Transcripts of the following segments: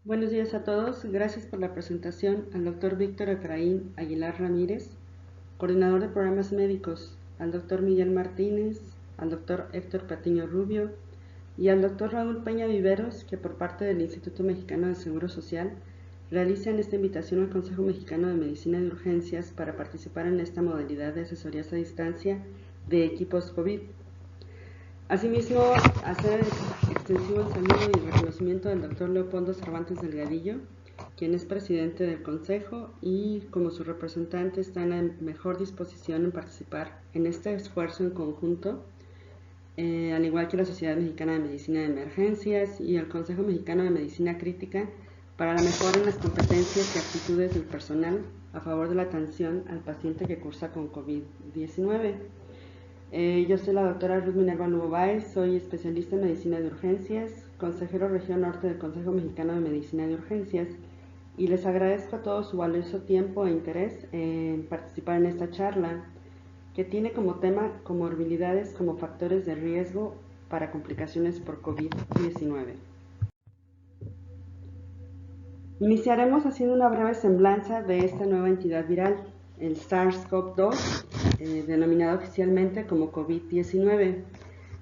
Buenos días a todos. Gracias por la presentación al doctor Víctor Efraín Aguilar Ramírez, coordinador de programas médicos, al doctor Miguel Martínez, al doctor Héctor Patiño Rubio y al doctor Raúl Peña Viveros, que por parte del Instituto Mexicano de Seguro Social realizan esta invitación al Consejo Mexicano de Medicina de Urgencias para participar en esta modalidad de asesorías a distancia de equipos COVID. Asimismo, hacer extensivo el saludo y el reconocimiento del doctor Leopoldo Cervantes Delgadillo, quien es presidente del Consejo y como su representante está en la mejor disposición en participar en este esfuerzo en conjunto, al igual que la Sociedad Mexicana de Medicina de Emergencias y el Consejo Mexicano de Medicina Crítica, para la mejora en las competencias y actitudes del personal a favor de la atención al paciente que cursa con COVID-19. Yo soy la doctora Ruth Minerva Lugo Báez, soy especialista en medicina de urgencias, consejero región norte del Consejo Mexicano de Medicina de Urgencias y les agradezco a todos su valioso tiempo e interés en participar en esta charla que tiene como tema comorbilidades como factores de riesgo para complicaciones por COVID-19. Iniciaremos haciendo una breve semblanza de esta nueva entidad viral, el SARS-CoV-2, denominado oficialmente como COVID-19,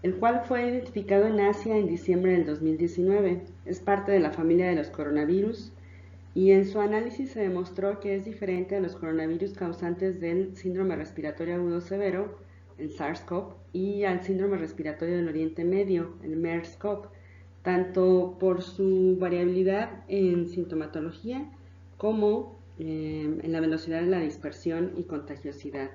el cual fue identificado en Asia en diciembre del 2019. Es parte de la familia de los coronavirus y en su análisis se demostró que es diferente a los coronavirus causantes del síndrome respiratorio agudo severo, el SARS-CoV, y al síndrome respiratorio del Oriente Medio, el MERS-CoV, tanto por su variabilidad en sintomatología como en la velocidad de la dispersión y contagiosidad.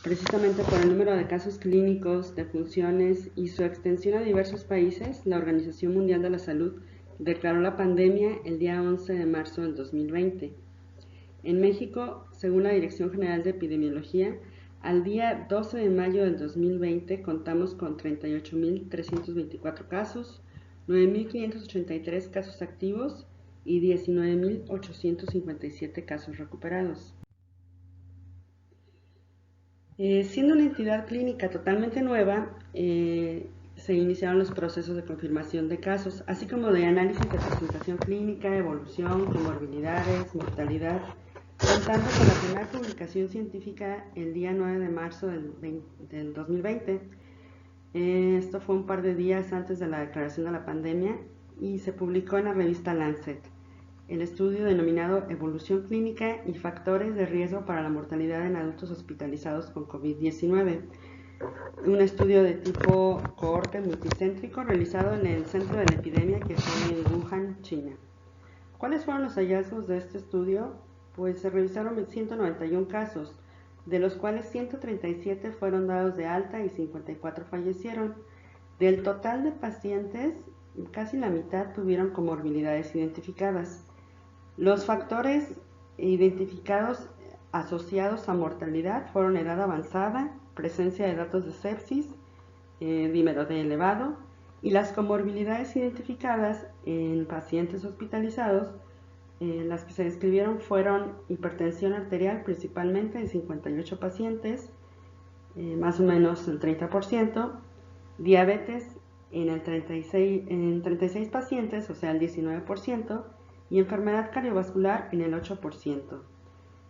Precisamente por el número de casos clínicos, defunciones y su extensión a diversos países, la Organización Mundial de la Salud declaró la pandemia el día 11 de marzo del 2020. En México, según la Dirección General de Epidemiología, al día 12 de mayo del 2020 contamos con 38.324 casos, 9.583 casos activos y 19.857 casos recuperados. Siendo una entidad clínica totalmente nueva, se iniciaron los procesos de confirmación de casos, así como de análisis de presentación clínica, evolución, comorbilidades, mortalidad, contando con la primera publicación científica el día 9 de marzo del 2020. Esto fue un par de días antes de la declaración de la pandemia y se publicó en la revista Lancet. El estudio denominado Evolución Clínica y Factores de Riesgo para la Mortalidad en Adultos Hospitalizados con COVID-19, un estudio de tipo cohorte multicéntrico realizado en el centro de la epidemia que fue en Wuhan, China. ¿Cuáles fueron los hallazgos de este estudio? Pues se revisaron 191 casos, de los cuales 137 fueron dados de alta y 54 fallecieron. Del total de pacientes, casi la mitad tuvieron comorbilidades identificadas. Los factores identificados asociados a mortalidad fueron edad avanzada, presencia de datos de sepsis, dímero D elevado, y las comorbilidades identificadas en pacientes hospitalizados, las que se describieron fueron hipertensión arterial principalmente en 58 pacientes, más o menos el 30%, diabetes en 36 pacientes, o sea el 19%, y enfermedad cardiovascular en el 8%.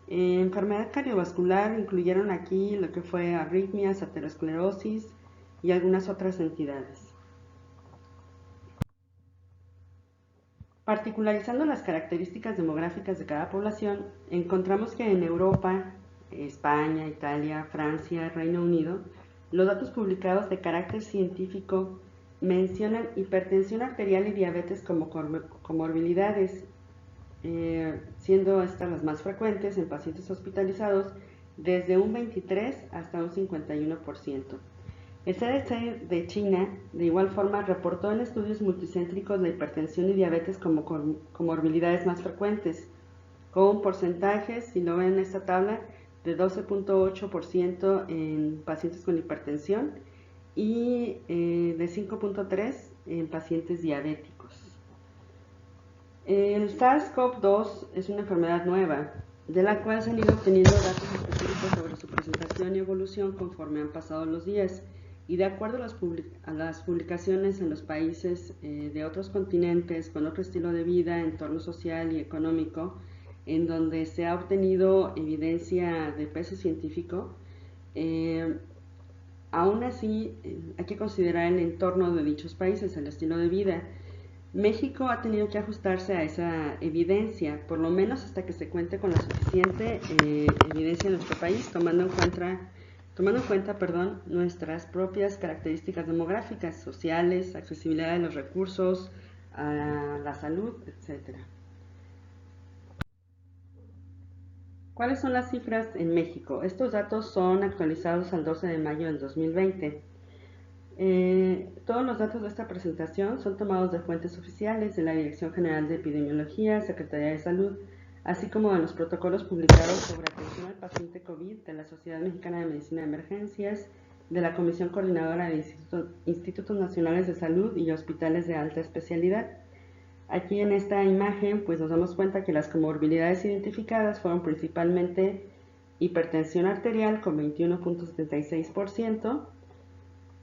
Enfermedad cardiovascular incluyeron aquí lo que fue arritmias, aterosclerosis y algunas otras entidades. Particularizando las características demográficas de cada población, encontramos que en Europa, España, Italia, Francia, Reino Unido, los datos publicados de carácter científico mencionan hipertensión arterial y diabetes como comorbilidades, siendo estas las más frecuentes en pacientes hospitalizados desde un 23 hasta un 51%. El CDC de China, de igual forma, reportó en estudios multicéntricos la hipertensión y diabetes como comorbilidades más frecuentes, con porcentajes, si lo ven en esta tabla, de 12.8% en pacientes con hipertensión y de 5.3% en pacientes diabéticos. El SARS-CoV-2 es una enfermedad nueva, de la cual se han ido obteniendo datos específicos sobre su presentación y evolución conforme han pasado los días, Y de acuerdo a las publicaciones en los países de otros continentes con otro estilo de vida, entorno social y económico, en donde se ha obtenido evidencia de peso científico, eh, aún así hay que considerar el entorno de dichos países, el estilo de vida. México ha tenido que ajustarse a esa evidencia, por lo menos hasta que se cuente con la suficiente evidencia en nuestro país, tomando en cuenta nuestras propias características demográficas, sociales, accesibilidad de los recursos, a la salud, etc. ¿Cuáles son las cifras en México? Estos datos son actualizados al 12 de mayo del 2020. Todos los datos de esta presentación son tomados de fuentes oficiales de la Dirección General de Epidemiología, Secretaría de Salud, así como de los protocolos publicados sobre atención al paciente COVID de la Sociedad Mexicana de Medicina de Emergencias, de la Comisión Coordinadora de Institutos Nacionales de Salud y Hospitales de Alta Especialidad. Aquí en esta imagen pues nos damos cuenta que las comorbilidades identificadas fueron principalmente hipertensión arterial con 21.76%.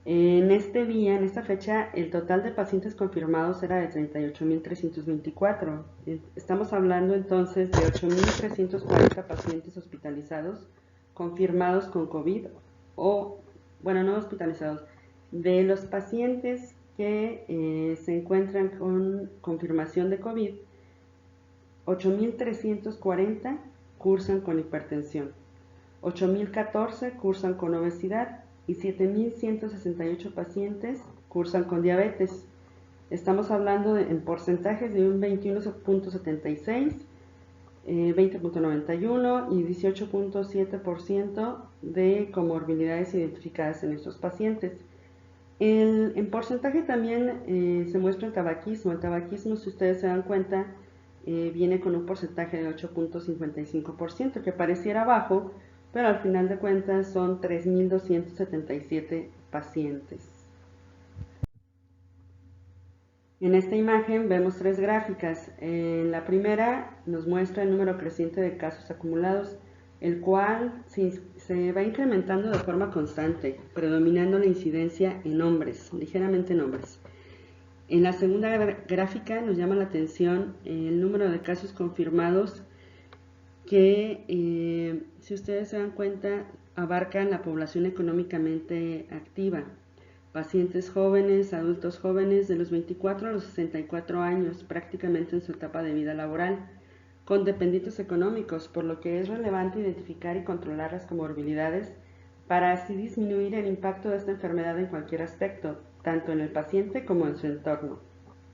En este día, en esta fecha, el total de pacientes confirmados era de 38.324. Estamos hablando entonces de 8.340 pacientes hospitalizados confirmados con COVID no hospitalizados, de los pacientes que se encuentran con confirmación de COVID, 8.340 cursan con hipertensión, 8.014 cursan con obesidad y 7.168 pacientes cursan con diabetes. Estamos hablando en porcentajes de un 21.76, 20.91 y 18.7% de comorbilidades identificadas en estos pacientes. En porcentaje también se muestra el tabaquismo. El tabaquismo, si ustedes se dan cuenta, viene con un porcentaje de 8.55%, que pareciera bajo, pero al final de cuentas son 3.277 pacientes. En esta imagen vemos tres gráficas. En la primera nos muestra el número creciente de casos acumulados, el cual se va incrementando de forma constante, predominando la incidencia en hombres, ligeramente en hombres. En la segunda gráfica nos llama la atención el número de casos confirmados que, si ustedes se dan cuenta, abarcan la población económicamente activa, pacientes jóvenes, adultos jóvenes de los 24 a los 64 años, prácticamente en su etapa de vida laboral, con dependientes económicos, por lo que es relevante identificar y controlar las comorbilidades para así disminuir el impacto de esta enfermedad en cualquier aspecto, tanto en el paciente como en su entorno.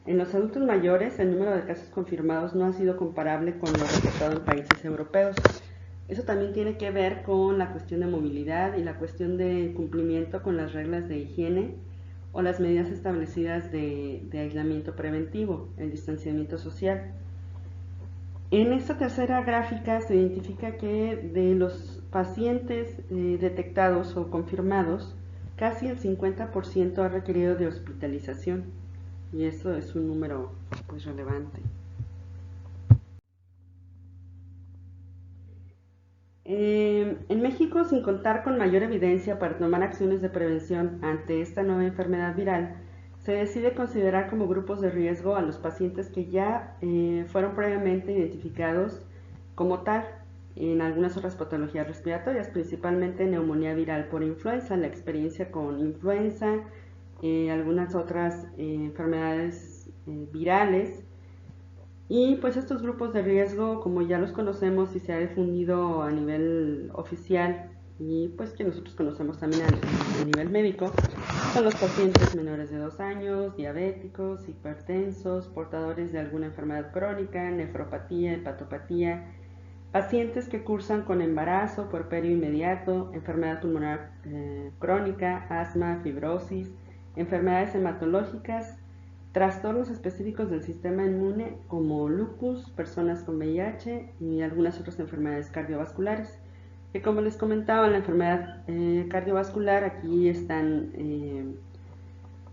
En los adultos mayores, el número de casos confirmados no ha sido comparable con lo reportado en países europeos. Eso también tiene que ver con la cuestión de movilidad y la cuestión de cumplimiento con las reglas de higiene o las medidas establecidas de aislamiento preventivo, el distanciamiento social. En esta tercera gráfica se identifica que de los pacientes detectados o confirmados, casi el 50% ha requerido de hospitalización, y eso es un número pues relevante. En México, sin contar con mayor evidencia para tomar acciones de prevención ante esta nueva enfermedad viral, se decide considerar como grupos de riesgo a los pacientes que ya fueron previamente identificados como tal en algunas otras patologías respiratorias, principalmente neumonía viral por influenza, la experiencia con influenza, algunas otras enfermedades virales. Y pues estos grupos de riesgo, como ya los conocemos y se ha difundido a nivel oficial y pues que nosotros conocemos también a nivel médico, son los pacientes menores de 2 años, diabéticos, hipertensos, portadores de alguna enfermedad crónica, nefropatía, hepatopatía, pacientes que cursan con embarazo, puerperio inmediato, enfermedad pulmonar crónica, asma, fibrosis, enfermedades hematológicas, trastornos específicos del sistema inmune como lupus, personas con VIH y algunas otras enfermedades cardiovasculares. Que como les comentaba, la enfermedad cardiovascular aquí están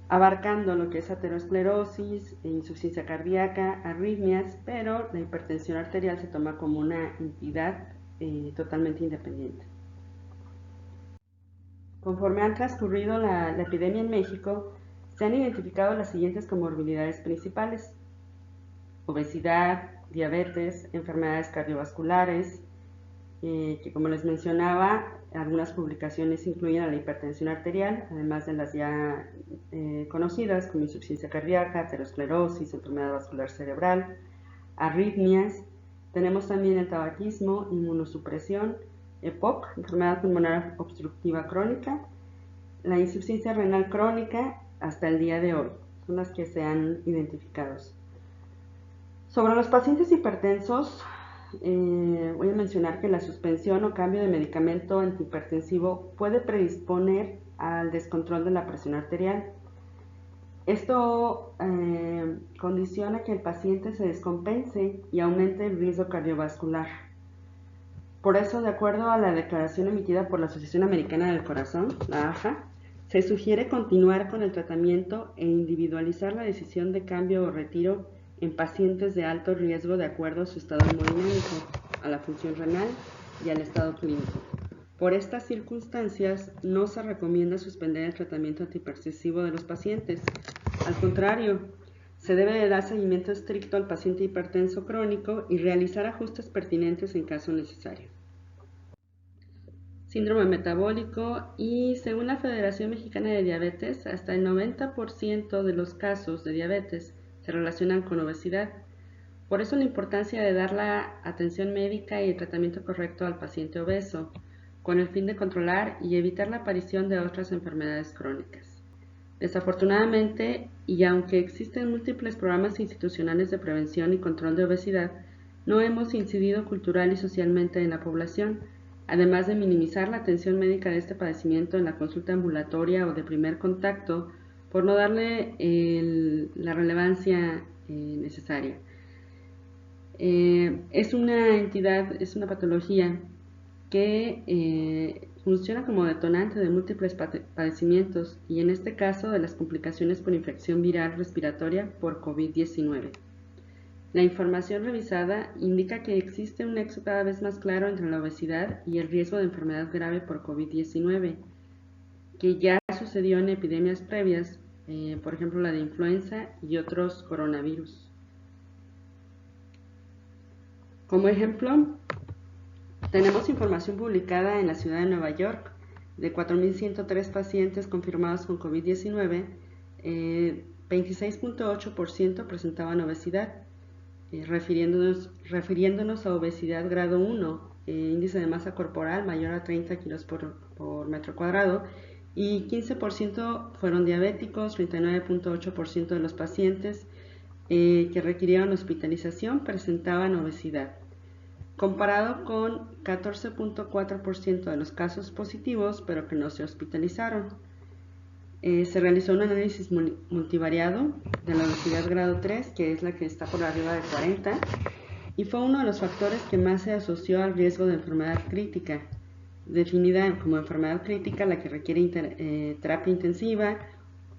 abarcando lo que es aterosclerosis, insuficiencia cardíaca, arritmias, pero la hipertensión arterial se toma como una entidad totalmente independiente. Conforme han transcurrido la epidemia en México, se han identificado las siguientes comorbilidades principales: obesidad, diabetes, enfermedades cardiovasculares, que como les mencionaba, algunas publicaciones incluyen a la hipertensión arterial, además de las ya conocidas como insuficiencia cardíaca, aterosclerosis, enfermedad vascular cerebral, arritmias. Tenemos también el tabaquismo, inmunosupresión, EPOC, enfermedad pulmonar obstructiva crónica, la insuficiencia renal crónica hasta el día de hoy, son las que se han identificado. Sobre los pacientes hipertensos, voy a mencionar que la suspensión o cambio de medicamento antihipertensivo puede predisponer al descontrol de la presión arterial. Esto condiciona que el paciente se descompense y aumente el riesgo cardiovascular. Por eso, de acuerdo a la declaración emitida por la Asociación Americana del Corazón, la AHA, se sugiere continuar con el tratamiento e individualizar la decisión de cambio o retiro en pacientes de alto riesgo de acuerdo a su estado hemodinámico, a la función renal y al estado clínico. Por estas circunstancias, no se recomienda suspender el tratamiento antihipertensivo de los pacientes. Al contrario, se debe de dar seguimiento estricto al paciente hipertenso crónico y realizar ajustes pertinentes en caso necesario. Síndrome metabólico. Y según la Federación Mexicana de Diabetes, hasta el 90% de los casos de diabetes se relacionan con obesidad. Por eso la importancia de dar la atención médica y el tratamiento correcto al paciente obeso, con el fin de controlar y evitar la aparición de otras enfermedades crónicas. Desafortunadamente, y aunque existen múltiples programas institucionales de prevención y control de obesidad, no hemos incidido cultural y socialmente en la población, además de minimizar la atención médica de este padecimiento en la consulta ambulatoria o de primer contacto, por no darle la relevancia necesaria. Es una patología que funciona como detonante de múltiples padecimientos y en este caso de las complicaciones por infección viral respiratoria por COVID-19. La información revisada indica que existe un nexo cada vez más claro entre la obesidad y el riesgo de enfermedad grave por COVID-19, que ya sucedió en epidemias previas, por ejemplo la de influenza y otros coronavirus. Como ejemplo, tenemos información publicada en la ciudad de Nueva York de 4.103 pacientes confirmados con COVID-19, 26.8% presentaban obesidad, refiriéndonos a obesidad grado 1, índice de masa corporal mayor a 30 kilos por metro cuadrado, y 15% fueron diabéticos. 39.8% de los pacientes que requirieron hospitalización presentaban obesidad, comparado con 14.4% de los casos positivos pero que no se hospitalizaron. Se realizó un análisis multivariado de la obesidad grado 3, que es la que está por arriba de 40, y fue uno de los factores que más se asoció al riesgo de enfermedad crítica, definida como enfermedad crítica la que requiere terapia intensiva,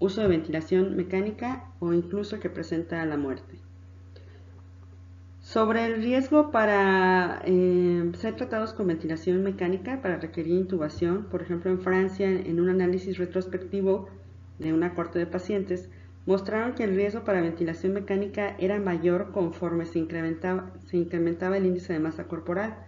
uso de ventilación mecánica o incluso que presenta la muerte. Sobre el riesgo para ser tratados con ventilación mecánica para requerir intubación, por ejemplo en Francia, en un análisis retrospectivo de una corte de pacientes, mostraron que el riesgo para ventilación mecánica era mayor conforme se incrementaba el índice de masa corporal.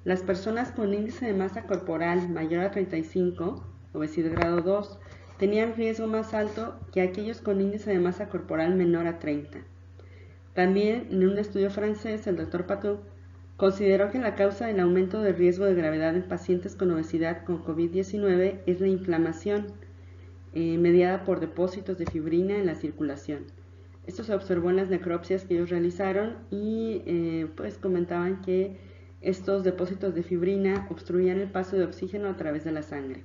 Las personas con índice de masa corporal mayor a 35, obesidad grado 2, tenían riesgo más alto que aquellos con índice de masa corporal menor a 30. También, en un estudio francés, el Dr. Patou consideró que la causa del aumento del riesgo de gravedad en pacientes con obesidad con COVID-19 es la inflamación mediada por depósitos de fibrina en la circulación. Esto se observó en las necropsias que ellos realizaron y pues comentaban que estos depósitos de fibrina obstruían el paso de oxígeno a través de la sangre.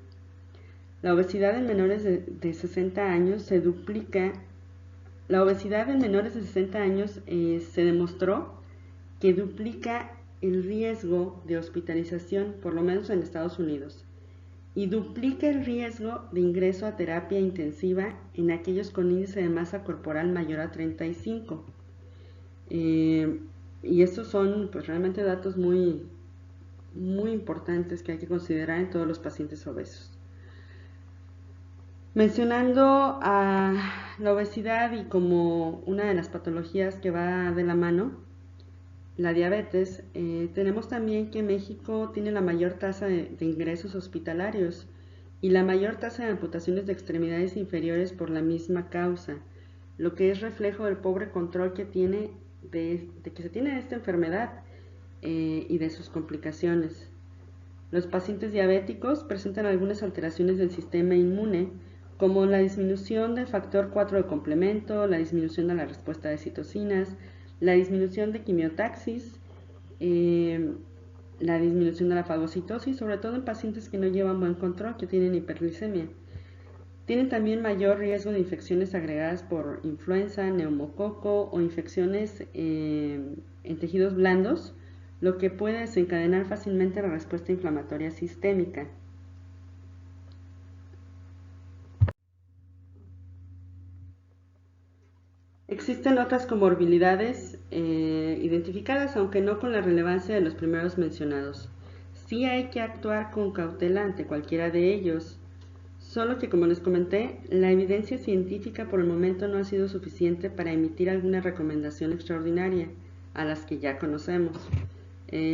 La obesidad en menores de 60 años se duplica. La obesidad en menores de 60 años se demostró que duplica el riesgo de hospitalización, por lo menos en Estados Unidos, y duplica el riesgo de ingreso a terapia intensiva en aquellos con índice de masa corporal mayor a 35. Y estos son pues, realmente datos muy importantes que hay que considerar en todos los pacientes obesos. Mencionando a la obesidad y como una de las patologías que va de la mano, la diabetes, tenemos también que México tiene la mayor tasa de ingresos hospitalarios y la mayor tasa de amputaciones de extremidades inferiores por la misma causa, lo que es reflejo del pobre control que tiene de que se tiene de esta enfermedad y de sus complicaciones. Los pacientes diabéticos presentan algunas alteraciones del sistema inmune, como la disminución del factor 4 de complemento, la disminución de la respuesta de citocinas, la disminución de quimiotaxis, la disminución de la fagocitosis, sobre todo en pacientes que no llevan buen control, que tienen hiperglicemia. Tienen también mayor riesgo de infecciones agregadas por influenza, neumococo o infecciones en tejidos blandos, lo que puede desencadenar fácilmente la respuesta inflamatoria sistémica. Existen otras comorbilidades identificadas, aunque no con la relevancia de los primeros mencionados. Sí hay que actuar con cautela ante cualquiera de ellos, solo que, como les comenté, la evidencia científica por el momento no ha sido suficiente para emitir alguna recomendación extraordinaria a las que ya conocemos.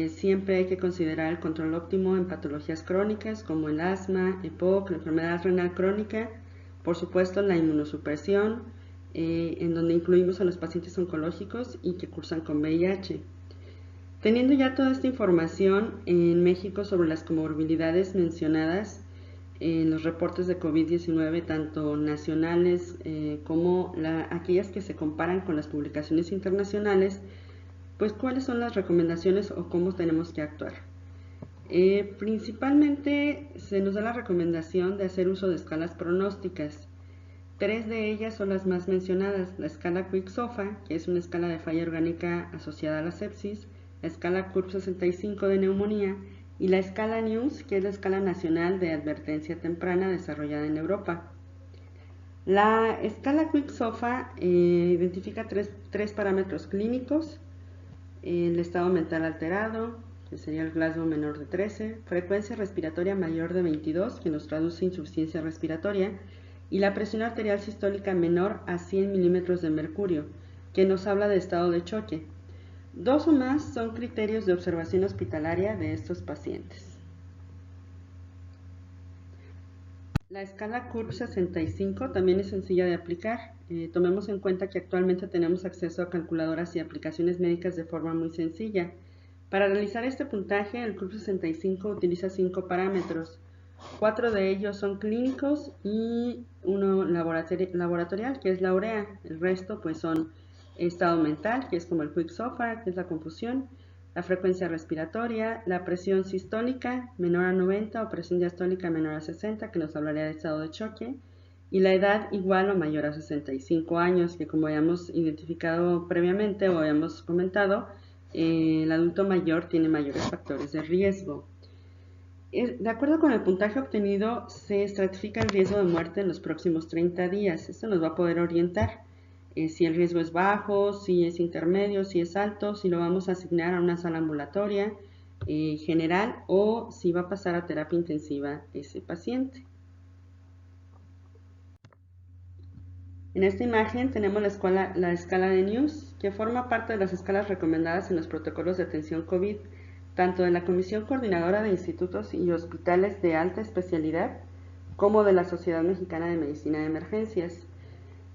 Siempre hay que considerar el control óptimo en patologías crónicas como el asma, EPOC, la enfermedad renal crónica, por supuesto la inmunosupresión, en donde incluimos a los pacientes oncológicos y que cursan con VIH. Teniendo ya toda esta información en México sobre las comorbilidades mencionadas en los reportes de COVID-19, tanto nacionales como aquellas que se comparan con las publicaciones internacionales, pues cuáles son las recomendaciones o cómo tenemos que actuar. Principalmente se nos da la recomendación de hacer uso de escalas pronósticas. 3 de ellas son las más mencionadas: la escala Quick-SOFA, que es una escala de falla orgánica asociada a la sepsis, la escala CURB 65 de neumonía y la escala NEWS, que es la escala nacional de advertencia temprana desarrollada en Europa. La escala Quick-SOFA identifica tres parámetros clínicos: el estado mental alterado, que sería el Glasgow menor de 13, frecuencia respiratoria mayor de 22, que nos traduce insuficiencia respiratoria, y la presión arterial sistólica menor a 100 milímetros de mercurio, que nos habla de estado de choque. 2 o más son criterios de observación hospitalaria de estos pacientes. La escala CURB 65 también es sencilla de aplicar. Tomemos en cuenta que actualmente tenemos acceso a calculadoras y aplicaciones médicas de forma muy sencilla. Para realizar este puntaje, el CURB 65 utiliza 5 parámetros. 4 de ellos son clínicos y uno laboratorial, que es la urea. El resto pues son estado mental, que es como el Quick-SOFA, que es la confusión, la frecuencia respiratoria, la presión sistólica menor a 90 o presión diastólica menor a 60, que nos hablaría de estado de choque, y la edad igual o mayor a 65 años, que como habíamos identificado previamente o habíamos comentado, el adulto mayor tiene mayores factores de riesgo. De acuerdo con el puntaje obtenido, se estratifica el riesgo de muerte en los próximos 30 días. Esto nos va a poder orientar si el riesgo es bajo, si es intermedio, si es alto, si lo vamos a asignar a una sala ambulatoria general o si va a pasar a terapia intensiva ese paciente. En esta imagen tenemos la escala de NEWS, que forma parte de las escalas recomendadas en los protocolos de atención COVID, tanto de la Comisión Coordinadora de Institutos y Hospitales de Alta Especialidad como de la Sociedad Mexicana de Medicina de Emergencias.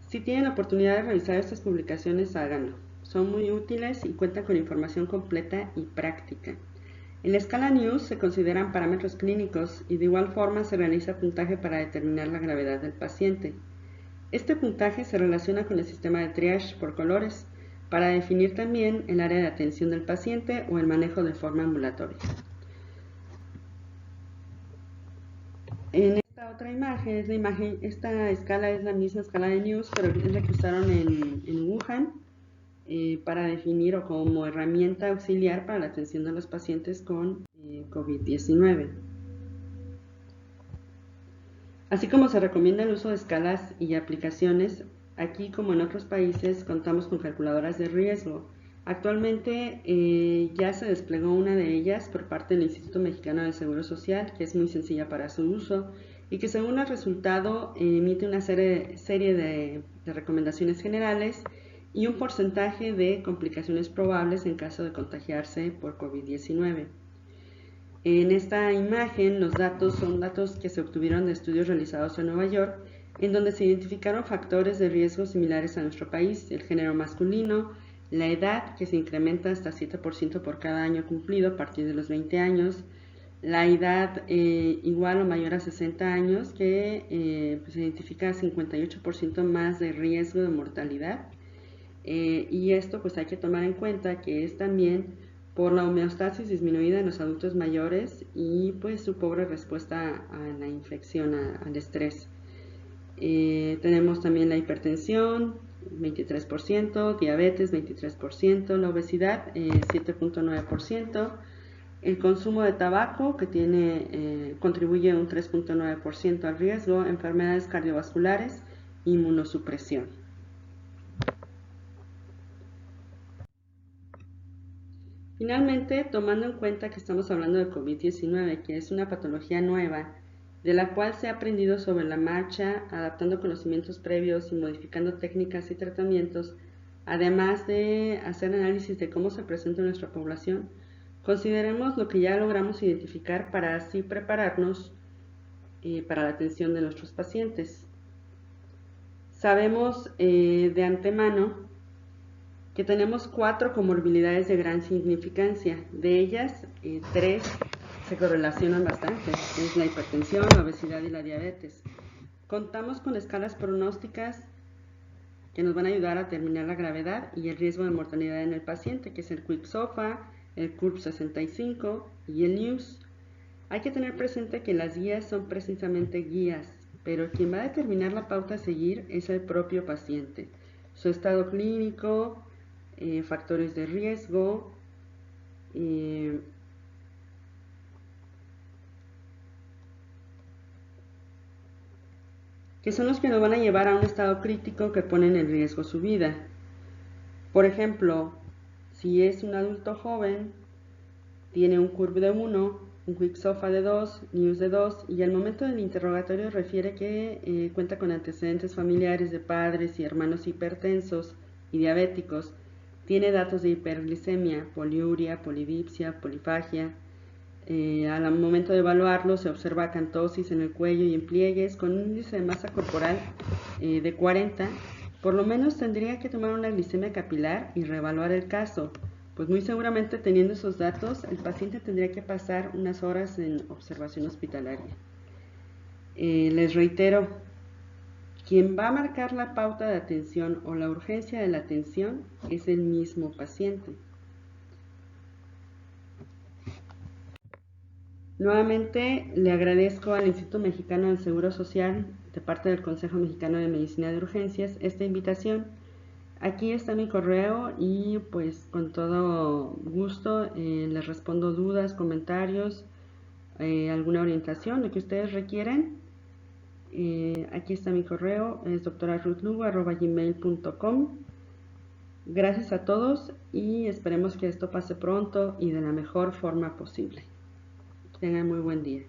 Si tienen la oportunidad de revisar estas publicaciones, háganlo. Son muy útiles y cuentan con información completa y práctica. En la escala NEWS se consideran parámetros clínicos y de igual forma se realiza puntaje para determinar la gravedad del paciente. Este puntaje se relaciona con el sistema de triage por colores para definir también el área de atención del paciente o el manejo de forma ambulatoria. En esta otra imagen, esta escala es la misma escala de NEWS, pero es la que usaron en Wuhan para definir o como herramienta auxiliar para la atención de los pacientes con COVID-19. Así como se recomienda el uso de escalas y aplicaciones, aquí como en otros países contamos con calculadoras de riesgo. Actualmente ya se desplegó una de ellas por parte del Instituto Mexicano de Seguro Social, que es muy sencilla para su uso y que según el resultado emite una serie de recomendaciones generales y un porcentaje de complicaciones probables en caso de contagiarse por COVID-19. En esta imagen los datos son datos que se obtuvieron de estudios realizados en Nueva York, en donde se identificaron factores de riesgo similares a nuestro país: el género masculino, la edad, que se incrementa hasta 7% por cada año cumplido a partir de los 20 años, la edad igual o mayor a 60 años, que pues, identifica 58% más de riesgo de mortalidad, y esto pues hay que tomar en cuenta que es también por la homeostasis disminuida en los adultos mayores y pues su pobre respuesta a la infección, al estrés. Tenemos también la hipertensión, 23%, diabetes, 23%, la obesidad, 7.9%, el consumo de tabaco, que contribuye un 3.9% al riesgo, enfermedades cardiovasculares, inmunosupresión. Finalmente, tomando en cuenta que estamos hablando de COVID-19, que es una patología nueva, de la cual se ha aprendido sobre la marcha, adaptando conocimientos previos y modificando técnicas y tratamientos, además de hacer análisis de cómo se presenta en nuestra población, consideremos lo que ya logramos identificar para así prepararnos para la atención de nuestros pacientes. Sabemos de antemano que tenemos 4 comorbilidades de gran significancia. De ellas, 3 se correlacionan bastante, es la hipertensión, la obesidad y la diabetes. Contamos con escalas pronósticas que nos van a ayudar a determinar la gravedad y el riesgo de mortalidad en el paciente, que es el QIPSOFA, el CURB 65 y el NEWS. Hay que tener presente que las guías son precisamente guías, pero quien va a determinar la pauta a seguir es el propio paciente, su estado clínico, factores de riesgo, que son los que nos van a llevar a un estado crítico que ponen en riesgo su vida. Por ejemplo, si es un adulto joven, tiene un CURB de 1, un QIPSOFA de 2, NEWS de 2, y al momento del interrogatorio refiere que cuenta con antecedentes familiares de padres y hermanos hipertensos y diabéticos, tiene datos de hiperglicemia, poliuria, polidipsia, polifagia. Al momento de evaluarlo se observa acantosis en el cuello y en pliegues con un índice de masa corporal de 40, por lo menos tendría que tomar una glicemia capilar y reevaluar el caso, pues muy seguramente teniendo esos datos el paciente tendría que pasar unas horas en observación hospitalaria. Les reitero, quien va a marcar la pauta de atención o la urgencia de la atención es el mismo paciente. Nuevamente le agradezco al Instituto Mexicano del Seguro Social, de parte del Consejo Mexicano de Medicina de Urgencias, esta invitación. Aquí está mi correo y pues con todo gusto les respondo dudas, comentarios, alguna orientación, lo que ustedes requieran. Aquí está mi correo, es doctorarutlugo@gmail.com. Gracias a todos y esperemos que esto pase pronto y de la mejor forma posible. Tengan muy buen día.